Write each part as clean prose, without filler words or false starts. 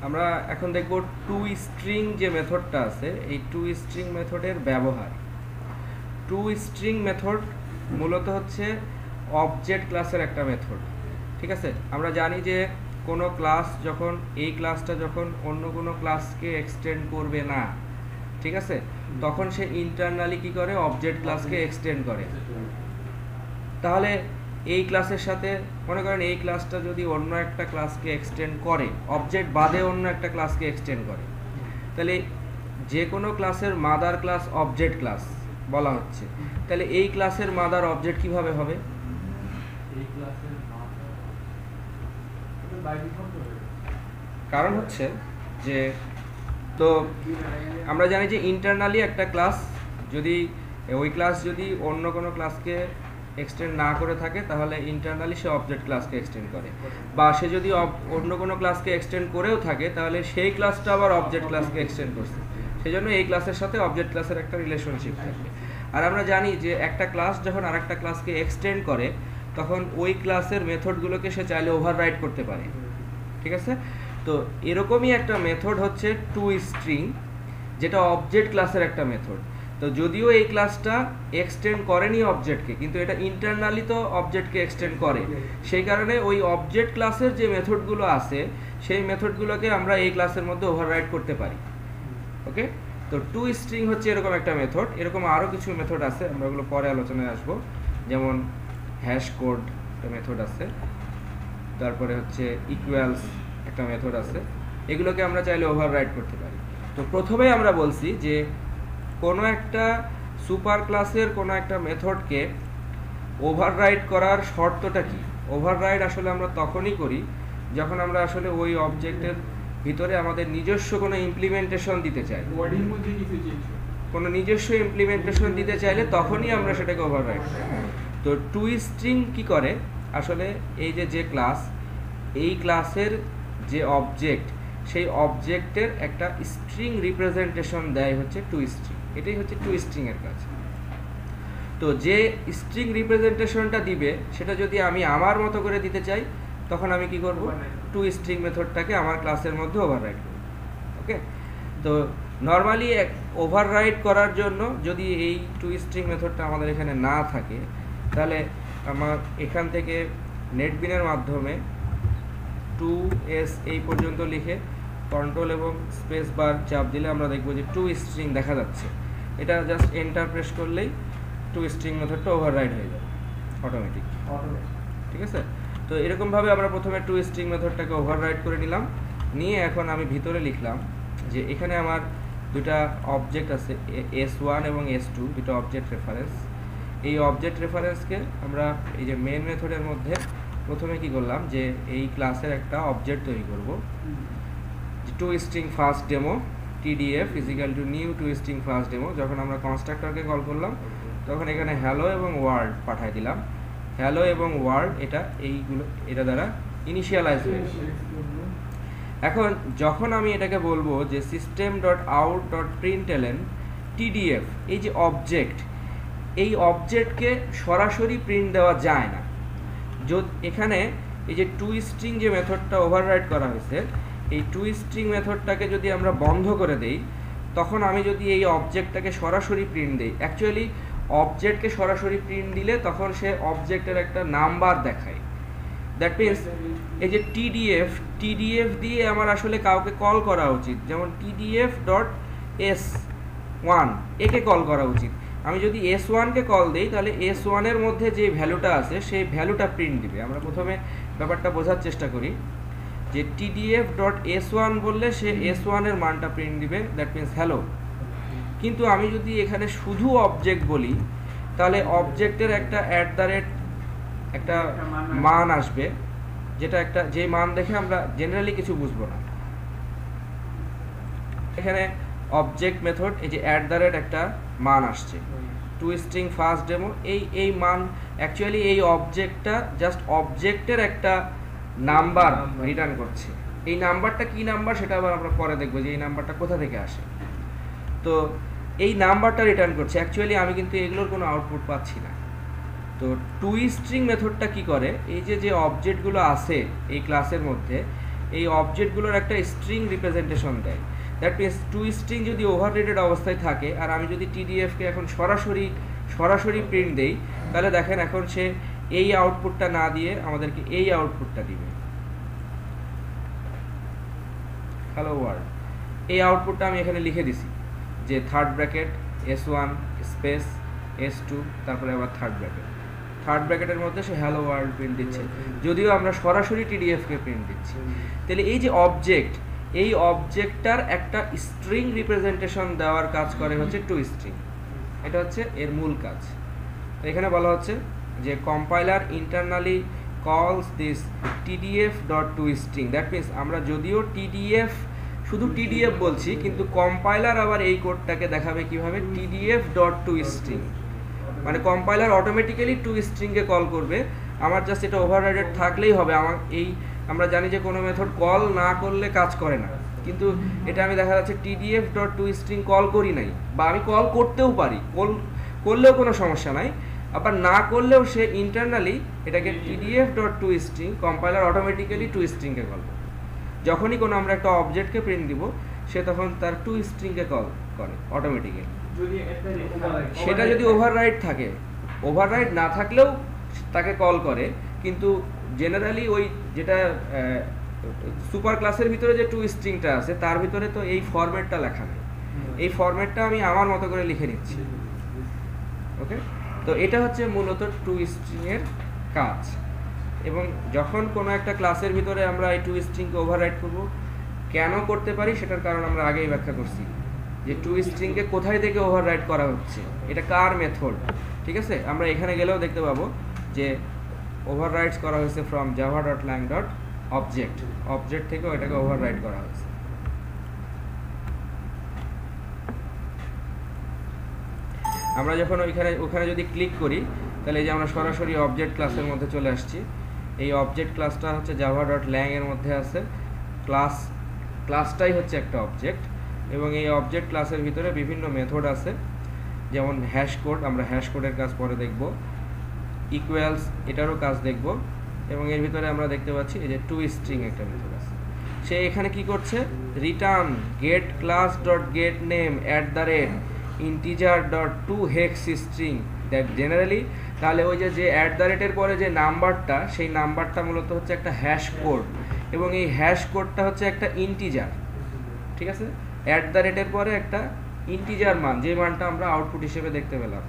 আমরা এখন দেখব টু স্ট্রিং যে মেথডটা আছে এই টু স্ট্রিং মেথডের ব্যবহার। টু স্ট্রিং মেথড মূলত হচ্ছে অবজেক্ট ক্লাসের একটা মেথড। ঠিক আছে, আমরা জানি যে কোনো ক্লাস যখন এই ক্লাসটা যখন অন্য কোনো ক্লাসকে এক্সটেন্ড করবে না, ঠিক আছে, তখন সে ইন্টারনালি কি করে, অবজেক্ট ক্লাসকে এক্সটেন্ড করে। তাহলে এই ক্লাসের সাথে মনে করেন এই ক্লাসটা যদি অন্য একটা ক্লাসকে এক্সটেন্ড করে, অবজেক্ট বাদে অন্য একটা ক্লাসকে এক্সটেন্ড করে, তাহলে যে কোনো ক্লাসের মাদার ক্লাস অবজেক্ট ক্লাস বলা হচ্ছে। তাহলে এই ক্লাসের মাদার অবজেক্ট কিভাবে হবে? কারণ হচ্ছে যে তো আমরা জানি যে ইন্টারনালি একটা ক্লাস যদি ওই ক্লাস যদি অন্য কোনো ক্লাসকে এক্সটেন্ড না করে থাকে তাহলে ইন্টারনালি সে অবজেক্ট ক্লাসকে এক্সটেন্ড করে, বা সে যদি অন্য কোনো ক্লাসকে এক্সটেন্ড করেও থাকে তাহলে সেই ক্লাসটা আবার অবজেক্ট ক্লাসকে এক্সটেন্ড করছে। সেই জন্য এই ক্লাসের সাথে অবজেক্ট ক্লাসের একটা রিলেশনশিপ থাকবে। আর আমরা জানি যে একটা ক্লাস যখন আরেকটা ক্লাসকে এক্সটেন্ড করে তখন ওই ক্লাসের মেথডগুলোকে সে চাইলে ওভাররাইড করতে পারে। ঠিক আছে, তো এরকমই একটা মেথড হচ্ছে টু স্ট্রিং, যেটা অবজেক্ট ক্লাসের একটা মেথড। তো যদিও এই ক্লাসটা এক্সটেন্ড করেনি অবজেক্টকে, কিন্তু এটা ইন্টারনালি তো অবজেক্টকে এক্সটেন্ড করে, সেই কারণে ওই অবজেক্ট ক্লাসের যে মেথডগুলো আছে সেই মেথডগুলোকে আমরা এই ক্লাসের মধ্যে ওভাররাইড করতে পারি। ওকে, তো টু স্ট্রিং হচ্ছে এরকম একটা মেথড। এরকম আরও কিছু মেথড আছে, আমরা ওগুলো পরে আলোচনায় আসবো। যেমন হ্যাশ কোড একটা মেথড আছে, তারপরে হচ্ছে ইকুয়ালস একটা মেথড আছে, এগুলোকে আমরা চাইলে ওভাররাইড করতে পারি। তো প্রথমেই আমরা বলছি যে কোনো একটা সুপার ক্লাসের কোনো একটা মেথডকে ওভাররাইড করার শর্তটা কি? ওভাররাইড আসলে আমরা তখনই করি যখন আমরা আসলে ওই অবজেক্টের ভিতরে আমাদের নিজস্ব কোনো ইমপ্লিমেন্টেশন দিতে চাই, কোনো নিজস্ব ইমপ্লিমেন্টেশন দিতে চাইলে তখনই আমরা সেটাকে ওভাররাইড করি। তো টু স্ট্রিং কি করে, আসলে এই যে ক্লাস, এই ক্লাসের যে অবজেক্ট, সেই অবজেক্টের একটা স্ট্রিং রিপ্রেজেন্টেশন দেয় হচ্ছে টু স্ট্রিং। এটাই হচ্ছে টু স্ট্রিং এর কাজ। তো যে স্ট্রিং রিপ্রেজেন্টেশনটা দিবে সেটা যদি আমি আমার মতো করে দিতে চাই তখন আমি কি করব, টু স্ট্রিং মেথডটাকে আমার ক্লাসের মধ্যে ওভাররাইড করব। ওকে, তো নর্মালি ওভাররাইড করার জন্য যদি এই টু স্ট্রিং মেথডটা আমাদের এখানে না থাকে তাহলে আমার এখান থেকে নেটবিনের মাধ্যমে 2s এই পর্যন্ত লিখে কন্ট্রোল এবং স্পেস বার চাপ দিলে আমরা দেখব যে টু স্ট্রিং দেখা যাচ্ছে। এটা জাস্ট এন্টার প্রেস করলেই টু স্ট্রিং মেথডটা ওভাররাইড হয়ে যাবে অটোমেটিক। ঠিক আছে, তো এরকমভাবে আমরা প্রথমে টু স্ট্রিং মেথডটাকে ওভাররাইড করে নিলাম, নিয়ে এখন আমি ভিতরে লিখলাম যে এখানে আমার দুটা অবজেক্ট আছে, s1 এবং s2, দুটো অবজেক্ট রেফারেন্স। এই অবজেক্ট রেফারেন্সকে আমরা এই যে মেন মেথডের মধ্যে প্রথমে কি করলাম যে এই ক্লাসের একটা অবজেক্ট তৈরি করব, to string first demo tdf ইজিক্যাল to new to string first demo. যখন আমরা কনস্ট্রাক্টরকে কল করলাম তখন এখানে হ্যালো এবং ওয়ার্ল্ড পাঠিয়ে দিলাম। হ্যালো এবং ওয়ার্ল্ড এটা দ্বারা ইনিশিয়ালাইজ হয়ে গেল। এখন যখন আমি এটাকে বলবো যে system.out.println tdf, এই যে অবজেক্ট, এই অবজেক্টকে সরাসরি প্রিন্ট দেওয়া যায় না। এখানে এই যে টু স্ট্রিং যে মেথডটা ওভাররাইড করা হয়েছে, এই টু স্ট্রিং মেথডটাকে যদি আমরা বন্ধ করে দেই তখন আমি যদি এই অবজেক্টটাকে সরাসরি প্রিন্ট দিই, অ্যাকচুয়ালি অবজেক্টকে সরাসরি প্রিন্ট দিলে তখন সে অবজেক্টের একটা নাম্বার দেখায়। দ্যাট মিনস এই যে টিডিএফ দিয়ে আমার আসলে কাউকে কল করা উচিত, যেমন tdf.s1 একে কল করা উচিত। আমি যদি s1কে কল দিই তাহলে s1 এর মধ্যে যে ভ্যালুটা আছে সেই ভ্যালুটা প্রিন্ট দিবে। আমরা প্রথমে ব্যাপারটা বোঝার চেষ্টা করি যে tdf.s1 বললে সে s1 এর মানটা প্রিন্ট দিবে, দ্যাট মিনস হ্যালো। কিন্তু আমি যদি এখানে শুধু অবজেক্ট বলি তাহলে অবজেক্টের একটা একটা মান আসবে, যেটা যে মান দেখে আমরা জেনারেলি কিছু বুঝবো না। এখানে অবজেক্ট মেথড এই যে একটা মান আসছে টু স্ট্রিং ফার্স্ট ডেমো, এই মান অ্যাকচুয়ালি এই অবজেক্টটা জাস্ট অবজেক্টের একটা নাম্বার রিটার্ন করছে। এই নাম্বারটা কি নাম্বার সেটা আবার আমরা পরে দেখবো যে এই নাম্বারটা কোথা থেকে আসে। তো এই নাম্বারটা রিটার্ন করছে, অ্যাকচুয়ালি আমি কিন্তু এগুলোর কোনো আউটপুট পাচ্ছি না। তো টু স্ট্রিং মেথডটা কি করে, এই যে অবজেক্টগুলো আছে এই ক্লাসের মধ্যে এই অবজেক্টগুলোর একটা স্ট্রিং রিপ্রেজেন্টেশন দেয়। দ্যাট মিনস টু স্ট্রিং যদি ওভাররেটেড অবস্থায় থাকে আর আমি যদি টিডিএফকে এখন সরাসরি প্রিন্ট দেই, তাহলে দেখেন এখন সে এই আউটপুটটা না দিয়ে আমাদেরকে এই আউটপুটটা দিবে, হ্যালো ওয়ার্ল্ড। এই আউটপুটটা আমি এখানে লিখে দিছি যে third bracket S1 space S2 তারপরে আবার থার্ড ব্র্যাকেটের মধ্যে সে হ্যালো ওয়ার্ল্ড প্রিন্ট দিচ্ছে, যদিও আমরা সরাসরি টিডিএফকে প্রিন্ট দিচ্ছি। তাহলে এই যে অবজেক্ট, এই অবজেক্টটার একটা স্ট্রিং রিপ্রেজেন্টেশন দেওয়ার কাজ করে হচ্ছে টু স্ট্রিং। এটা হচ্ছে এর মূল কাজ। তো এখানে বলা হচ্ছে যে কম্পাইলার ইন্টারনালি কলস দিস tdf.toString। দ্যাট মিনস আমরা যদিও শুধু টিডিএফ বলছি, কিন্তু কম্পাইলার আবার এই কোডটাকে দেখাবে কিভাবে, tdf.toString। মানে কম্পাইলার অটোমেটিক্যালি টু স্ট্রিংকে কল করবে, আমার জাস্ট এটা ওভাররাইডেড থাকলেই হবে। আমরা জানি যে কোনো মেথড কল না করলে কাজ করে না, কিন্তু এটা আমি দেখা যাচ্ছে tdf.toString কল করি নাই, বা আমি কল করতেও পারি, করলেও কোনো সমস্যা নাই, আবার না করলেও সে ইন্টারনালি এটাকে tdf.toString কম্পাইলার অটোমেটিক্যালি টু স্ট্রিংকে কল করে। যখনই কোনো আমরা একটা অবজেক্টকে প্রিন্ট দিব, সে তখন তার টু স্ট্রিংকে কল করে অটোমেটিক্যালি। সেটা যদি ওভাররাইড থাকে, ওভাররাইড না থাকলেও তাকে কল করে, কিন্তু জেনারেলি ওই যেটা সুপার ক্লাসের ভিতরে যে টু স্ট্রিংটা আছে তার ভিতরে তো এই ফরম্যাটটা লেখা নেই। এই ফরম্যাটটা আমি আমার মতো করে লিখে নিচ্ছি। ওকে, তো এটা হচ্ছে মূলত টু স্ট্রিংয়ের কাজ। এবং যখন কোনো একটা ক্লাসের ভিতরে আমরা এই টু স্ট্রিংকে ওভাররাইড করব, কেন করতে পারি সেটার কারণ আমরা আগেই ব্যাখ্যা করছি, যে টু স্ট্রিংকে কোথায় থেকে ওভাররাইড করা হচ্ছে, এটা কার মেথড। ঠিক আছে, আমরা এখানে গেলেও দেখতে পাবো যে ওভাররাইডস করা হয়েছে ফ্রম java.lang.object, অবজেক্ট থেকে এটাকে ওভাররাইড করা হয়েছে। আমরা যখন ওখানে যদি ক্লিক করি, তাহলে এই যে আমরা সরাসরি অবজেক্ট ক্লাসের মধ্যে চলে আসছি। এই অবজেক্ট ক্লাসটা হচ্ছে java.lang এর মধ্যে আছে। ক্লাসটাই হচ্ছে একটা অবজেক্ট, এবং এই অবজেক্ট ক্লাসের ভিতরে বিভিন্ন মেথড আছে, যেমন হ্যাশ কোড, আমরা হ্যাশ কোডের কাজ পরে দেখব, ইকুয়ালস এটারও কাজ দেখব, এবং এর ভিতরে আমরা দেখতে পাচ্ছি এই যে টু স্ট্রিং একটা মেথড আছে। সে এখানে কি করছে, return get class dot get name @integer.toHexString that generally. তাহলে ওই যে @এর পরে যে নাম্বারটা, সেই নাম্বারটা মূলত হচ্ছে একটা হ্যাশ কোড, এবং এই হ্যাশ কোডটা হচ্ছে একটা ইন্টিজার। ঠিক আছে, @এর পরে একটা ইন্টিজার মান, যে মানটা আমরা আউটপুট হিসেবে দেখতে পেলাম।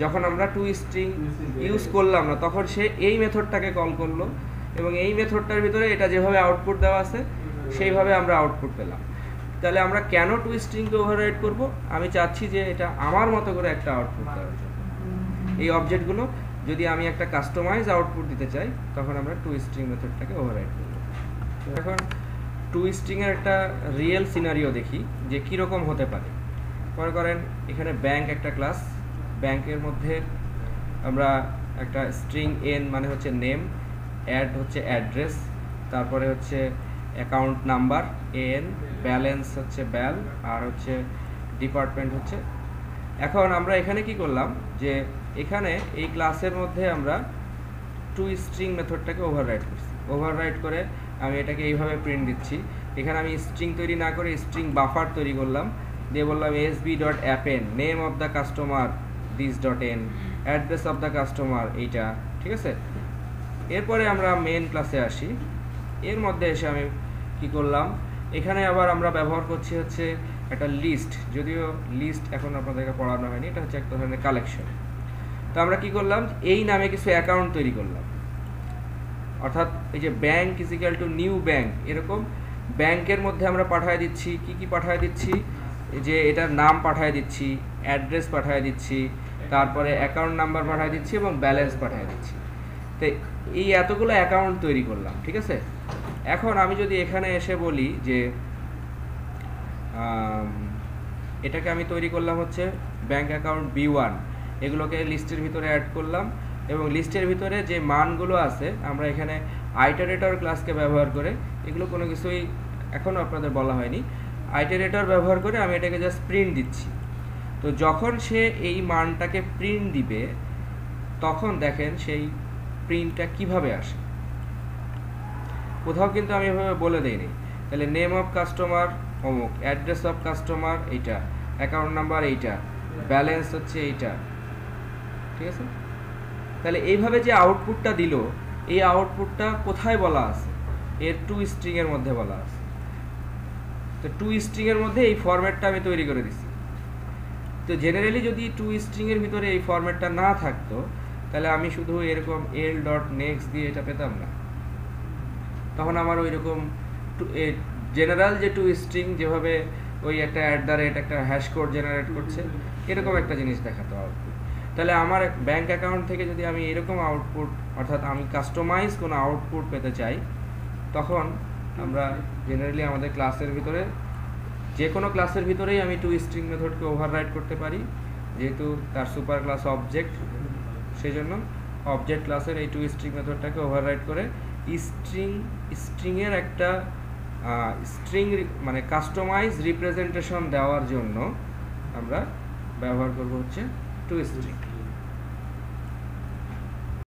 যখন আমরা টু স্ট্রিং ইউজ করলাম না, তখন সে এই মেথডটাকে কল করলো, এবং এই মেথডটার ভিতরে এটা যেভাবে আউটপুট দেওয়া আছে সেইভাবে আমরা আউটপুট পেলাম। তাহলে আমরা কেন টু স্ট্রিংকে ওভাররাইড করব? আমি চাচ্ছি যে এটা আমার মতো করে একটা আউটপুট দেওয়ার জন্য। এই অবজেক্টগুলো যদি আমি একটা কাস্টমাইজ আউটপুট দিতে চাই, তখন আমরা টু স্ট্রিং মেথডটাকে ওভাররাইড করব। এখন টু স্ট্রিংয়ের একটা রিয়েল সিনারিও দেখি যে কীরকম হতে পারে। মনে করেন এখানে ব্যাংক একটা ক্লাস, ব্যাংকের মধ্যে আমরা একটা স্ট্রিং এন মানে হচ্ছে নেম, অ্যাড হচ্ছে অ্যাড্রেস, তারপরে হচ্ছে অ্যাকাউন্ট নাম্বার এন, ব্যালেন্স হচ্ছে ব্যাল, আর হচ্ছে ডিপার্টমেন্ট হচ্ছে। এখন আমরা এখানে কি করলাম, যে এখানে এই ক্লাসের মধ্যে আমরা টু স্ট্রিং মেথডটাকে ওভাররাইড করছি। ওভাররাইড করে আমি এটাকে এইভাবে প্রিন্ট দিচ্ছি। এখানে আমি স্ট্রিং তৈরি না করে স্ট্রিং বাফার তৈরি করলাম, দিয়ে বললাম sb.append, name of the customer this.n, address of the customer এইটা। ঠিক আছে, এরপরে আমরা মেন ক্লাসে আসি। এর মধ্যে এসে আমি কি করলাম, এখানে আবার আমরা ব্যবহার করছি হচ্ছে একটা লিস্ট, যদিও লিস্ট এখন আপনাদেরকে পড়ানো হয়নি, এটা হচ্ছে এক ধরনের কালেকশন। তো আমরা কি করলাম, এই নামে কিছু অ্যাকাউন্ট তৈরি করলাম, অর্থাৎ এই যে bank is equal to new bank, এরকম ব্যাংকের মধ্যে আমরা পাঠিয়ে দিচ্ছি কি পাঠিয়ে দিচ্ছি, যে এটার নাম পাঠিয়ে দিচ্ছি, অ্যাড্রেস পাঠিয়ে দিচ্ছি, তারপরে অ্যাকাউন্ট নাম্বার পাঠিয়ে দিচ্ছি এবং ব্যালেন্স পাঠিয়ে দিচ্ছি। তো এই এতগুলো অ্যাকাউন্ট তৈরি করলাম। ঠিক আছে, এখন আমি যদি এখানে এসে বলি যে এটাকে আমি তৈরি করলাম হচ্ছে ব্যাংক অ্যাকাউন্ট B1, এগুলোকে লিস্টের ভিতরে অ্যাড করলাম, এবং লিস্টের ভিতরে যে মানগুলো আছে আমরা এখানে আইটারেটর ক্লাসকে ব্যবহার করে, এগুলো কোনো কিছুই এখনও আপনাদের বলা হয়নি, আইটারেটর ব্যবহার করে আমি এটাকে জাস্ট প্রিন্ট দিচ্ছি। তো যখন সে এই মানটাকে প্রিন্ট দিবে, তখন দেখেন সেই প্রিন্টটা কিভাবে আসে। কোথাও কিন্তু আমি এভাবে বলে দেইনি। তাহলে নেম অফ কাস্টমার অমুক, অ্যাড্রেস অফ কাস্টমার এইটা, অ্যাকাউন্ট নাম্বার এইটা, ব্যালেন্স হচ্ছে এইটা, ঠিক আছে? তাহলে এইভাবে যে আউটপুটটা দিল, এই আউটপুটটা কোথায় বলা আছে? এর টু স্ট্রিংয়ের মধ্যে বলা আছে। তো টু স্ট্রিংয়ের মধ্যে এই ফরম্যাটটা আমি তৈরি করে দিছি। তো জেনারেলি যদি টু স্ট্রিংয়ের ভিতরে এই ফরম্যাটটা না থাকতো, তাহলে আমি শুধু এরকম এল ডট নেক্সট দিয়ে এটা পেতাম না। তখন আমার ওই রকম জেনারেল যে টু স্ট্রিং যেভাবে ওই একটা একটা হ্যাশ কোড জেনারেট করছে, এরকম একটা জিনিস দেখাতো আউটপুট। তাহলে আমার ব্যাংক অ্যাকাউন্ট থেকে যদি আমি এরকম আউটপুট, অর্থাৎ আমি কাস্টমাইজ কোনো আউটপুট পেতে চাই, তখন আমরা জেনারেলি আমাদের ক্লাসের ভিতরে যে কোনো ক্লাসের ভিতরেই আমি টু স্ট্রিং মেথডকে ওভাররাইড করতে পারি, যেহেতু তার সুপার ক্লাস অবজেক্ট, সেই জন্য অবজেক্ট ক্লাসের এই টু স্ট্রিং মেথডটাকে ওভাররাইড করে স্ট্রিংয়ের একটা স্ট্রিং মানে কাস্টমাইজ রিপ্রেজেন্টেশন দেওয়ার জন্য আমরা ব্যবহার করব হচ্ছে টু স্ট্রিং।